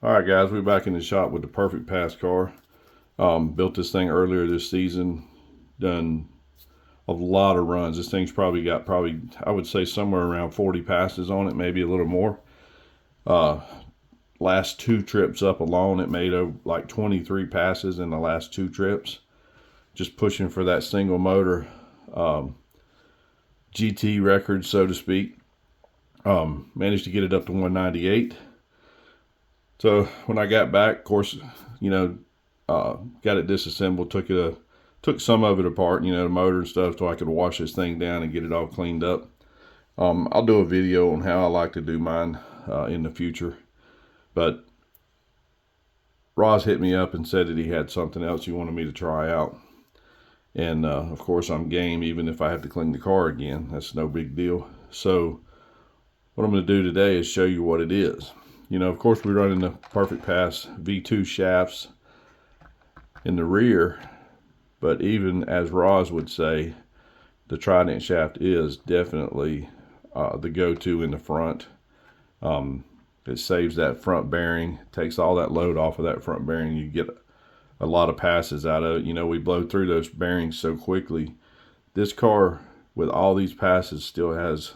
All right, guys, we're back in the shop with the Perfect Pass car. Built this thing earlier this season. Done a lot of runs. This thing's probably got I would say somewhere around 40 passes on it, maybe a little more. Last two trips up alone, it made like 23 passes in the last two trips. Just pushing for that single motor GT record, so to speak. Managed to get it up to 198. So when I got back, of course, got it disassembled, took some of it apart, the motor and stuff, so I could wash this thing down and get it all cleaned up. I'll do a video on how I like to do mine in the future. But Roz hit me up and said that he had something else he wanted me to try out. And of course I'm game, even if I have to clean the car again. That's no big deal. So what I'm going to do today is show you what it is. Of course we're running the Perfect Pass V2 shafts in the rear, but even as Roz would say, the Trident shaft is definitely the go-to in the front. It saves that front bearing, takes all that load off of that front bearing. You get a lot of passes out of it. We blow through those bearings so quickly. This car, with all these passes, still has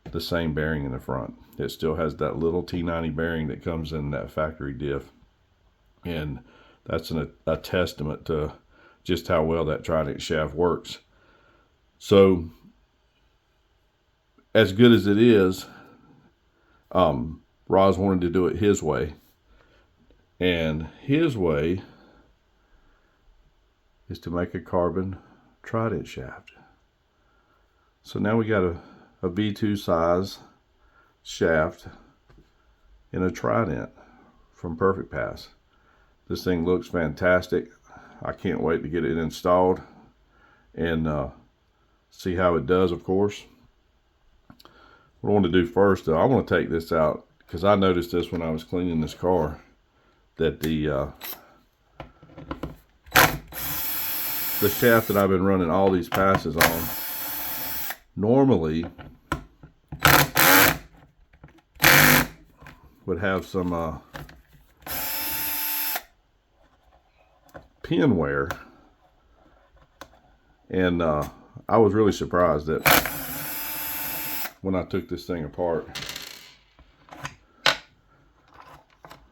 the same bearing in the front. It still has that little T90 bearing that comes in that factory diff. And that's a testament to just how well that Trident shaft works. So, as good as it is, Roz wanted to do it his way. And his way is to make a carbon Trident shaft. So now we got a V2 size shaft in a Trident from Perfect Pass. This thing looks fantastic. I can't wait to get it installed and see how it does, of course. What I want to do first, though, I want to take this out because I noticed this when I was cleaning this car, that the shaft that I've been running all these passes on normally would have some pin wear, and I was really surprised that when I took this thing apart.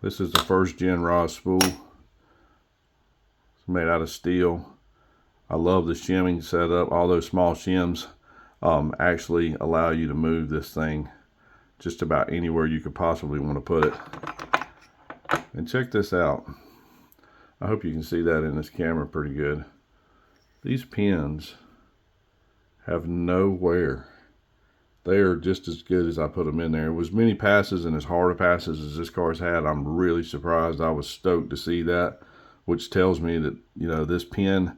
This is the first gen Roz spool. It's made out of steel. I love the shimming setup. All those small shims actually allow you to move this thing just about anywhere you could possibly want to put it. And check this out. I hope you can see that in this camera pretty good. These pins have no wear. They are just as good as I put them in there. With as many passes and as hard of passes as this car's had, I'm really surprised. I was stoked to see that, which tells me that, this pin,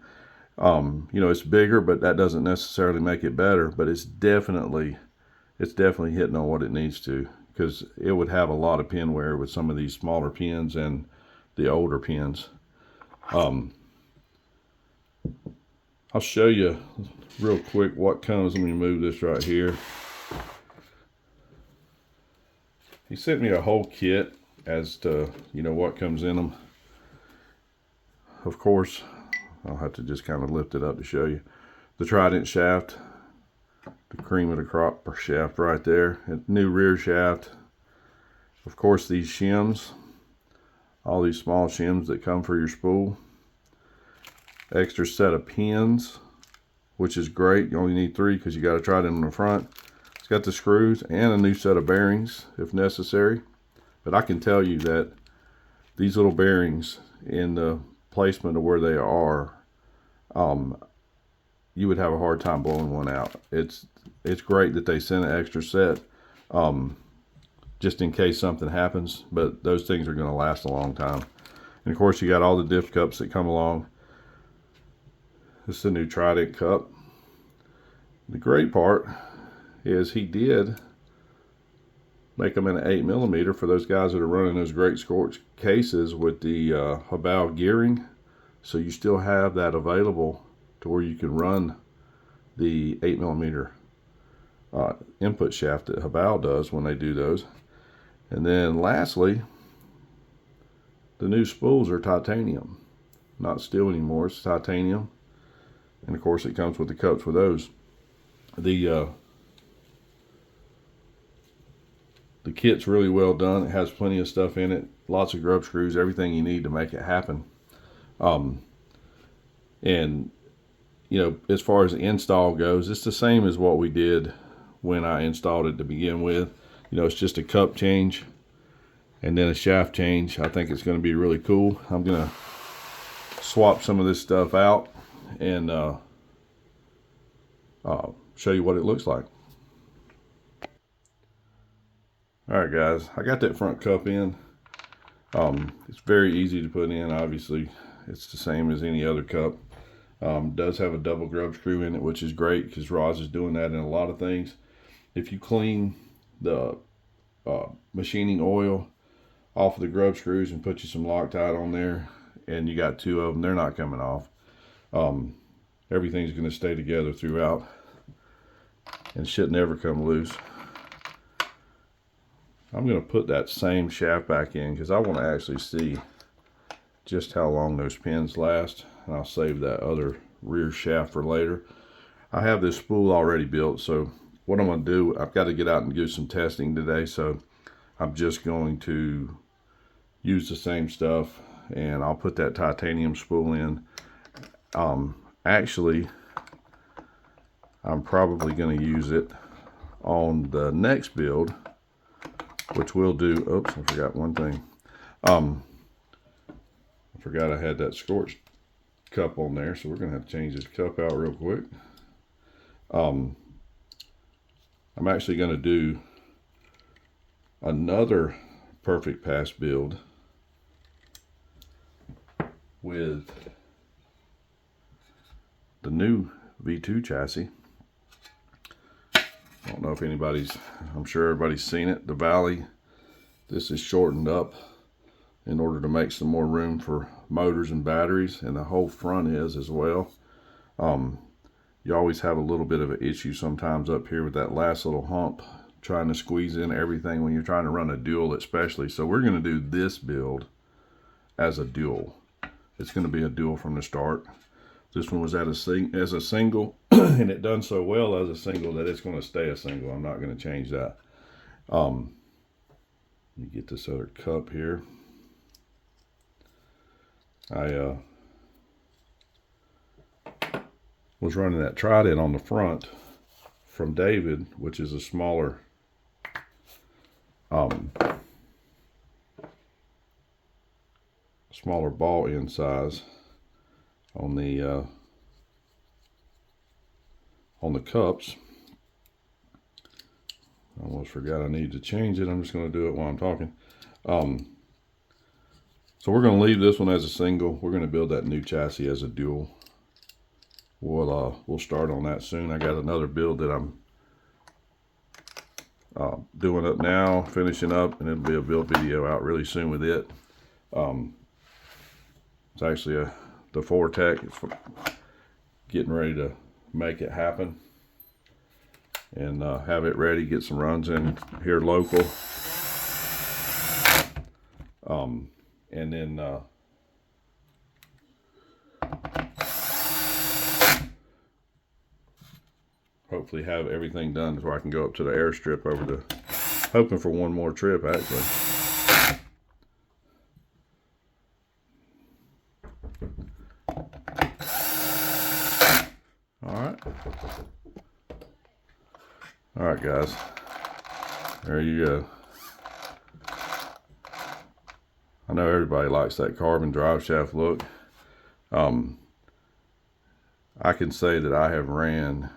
it's bigger, but that doesn't necessarily make it better. But it's definitely hitting on what it needs to, because it would have a lot of pin wear with some of these smaller pins and the older pins. I'll show you real quick what comes. Let me move this right here. He sent me a whole kit as to, what comes in them. Of course, I'll have to just kind of lift it up to show you. The Trident shaft, the cream of the crop shaft right there. A new rear shaft. Of course, these shims, all these small shims that come for your spool. Extra set of pins, which is great. You only need 3 because you got a Trident in the front. It's got the screws and a new set of bearings if necessary. But I can tell you that these little bearings in the placement of where they are, you would have a hard time blowing one out. It's great that they sent an extra set just in case something happens, but those things are going to last a long time. And of course, you got all the diff cups that come along. This is a new Trident cup. The great part is he did make them in an 8mm for those guys that are running those great scorch cases with the Habal gearing. So you still have that available to where you can run the 8mm input shaft that Habal does when they do those. And then lastly, the new spools are titanium, not steel anymore. It's titanium, and of course it comes with the cups for those. The kit's really well done. It has plenty of stuff in it, lots of grub screws, everything you need to make it happen. And you know, as far as the install goes, it's the same as what we did when I installed it to begin with. You know, it's just a cup change and then a shaft change. I think it's going to be really cool. I'm going to swap some of this stuff out and show you what it looks like. Alright guys, I got that front cup in. It's very easy to put in. Obviously it's the same as any other cup. Does have a double grub screw in it, which is great because Roz is doing that in a lot of things. If you clean the machining oil off of the grub screws and put you some Loctite on there, and you got two of them, they're not coming off. Everything's going to stay together throughout and should never come loose. I'm going to put that same shaft back in because I want to actually see just how long those pins last, and I'll save that other rear shaft for later. I have this spool already built, so what I'm going to do, I've got to get out and do some testing today, so I'm just going to use the same stuff, and I'll put that titanium spool in. Actually, I'm probably going to use it on the next build, which we'll do. Oops, I forgot one thing. I forgot I had that scorched cup on there, so we're going to have to change this cup out real quick. I'm actually going to do another perfect pass build with the new V2 chassis. I don't know if anybody's, I'm sure everybody's seen it. The Valley, this is shortened up in order to make some more room for motors and batteries, and the whole front is as well. You always have a little bit of an issue sometimes up here with that last little hump, trying to squeeze in everything when you're trying to run a dual especially. So we're going to do this build as a dual. It's going to be a dual from the start. This one was as a single, and it done so well as a single that it's going to stay a single. I'm not going to change that. Let me get this other cup here. I was running that Trident on the front from David, which is a smaller smaller ball end size on the cups. I almost forgot I need to change it. I'm just going to do it while I'm talking. So we're going to leave this one as a single. We're going to build that new chassis as a dual. We'll start on that soon. I got another build that I'm doing up now, finishing up, and it'll be a build video out really soon with it. It's actually the Fortec. It's getting ready to make it happen and have it ready, get some runs in here local. And then hopefully have everything done so I can go up to the airstrip over the, hoping for one more trip actually. All right guys, there you go. I know everybody likes that carbon drive shaft look. I can say that I have ran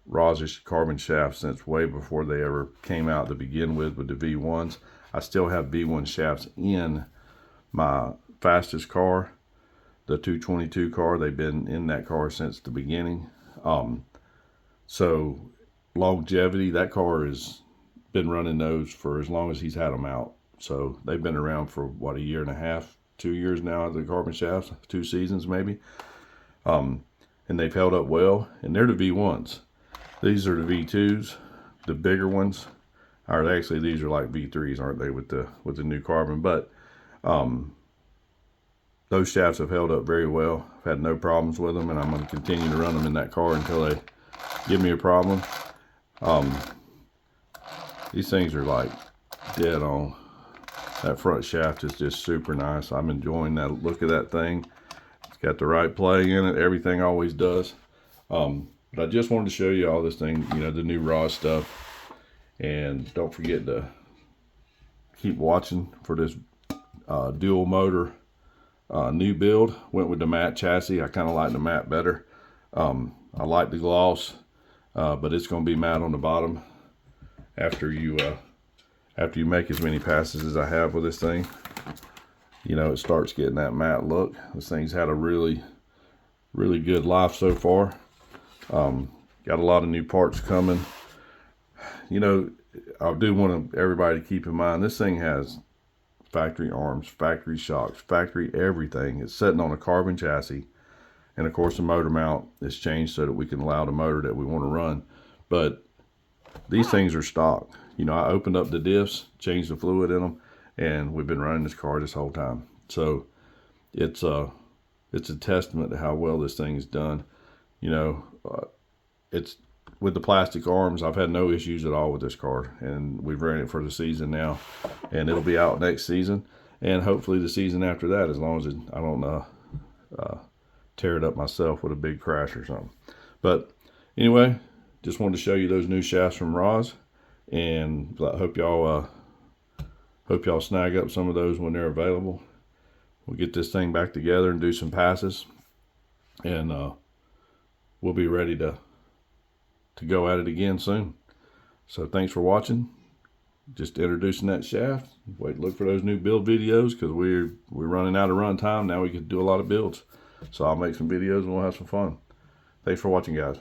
Roz's carbon shafts since way before they ever came out to begin with the V1s. I still have V1 shafts in my fastest car, the 222 car. They've been in that car since the beginning. So longevity, that car has been running those for as long as he's had them out. So they've been around for what, a year and a half, 2 years now, the carbon shafts, 2 seasons maybe. And they've held up well, and they're the V1s. These are the V2s, the bigger ones. Or actually these are like V3s, aren't they, with the new carbon? But those shafts have held up very well. I've had no problems with them, and I'm going to continue to run them in that car until they give me a problem. These things are like dead on. That front shaft is just super nice. I'm enjoying that look of that thing. It's got the right play in it. Everything always does. But I just wanted to show you all this thing, you know, the new ROS stuff. And don't forget to keep watching for this dual motor new build. Went with the matte chassis. I kind of like the matte better. I like the gloss, but it's going to be matte on the bottom after you make as many passes as I have with this thing. You know, it starts getting that matte look. This thing's had a really good life so far. Got a lot of new parts coming. You know, I do want everybody to keep in mind, this thing has factory arms, factory shocks, factory everything. It's sitting on a carbon chassis. And of course the motor mount is changed so that we can allow the motor that we want to run. But these things are stock. You know, I opened up the diffs, changed the fluid in them, and we've been running this car this whole time. So it's a testament to how well this thing is done. You know, it's with the plastic arms, I've had no issues at all with this car, and we've ran it for the season now, and it'll be out next season, and hopefully the season after that, as long as I don't tear it up myself with a big crash or something. But anyway, just wanted to show you those new shafts from ROS, and I hope y'all snag up some of those when they're available. We'll get this thing back together and do some passes, and we'll be ready to go at it again soon. So thanks for watching. Just introducing that shaft. Wait, look for those new build videos, because we're running out of run time now. We can do a lot of builds, so I'll make some videos and we'll have some fun. Thanks for watching, guys.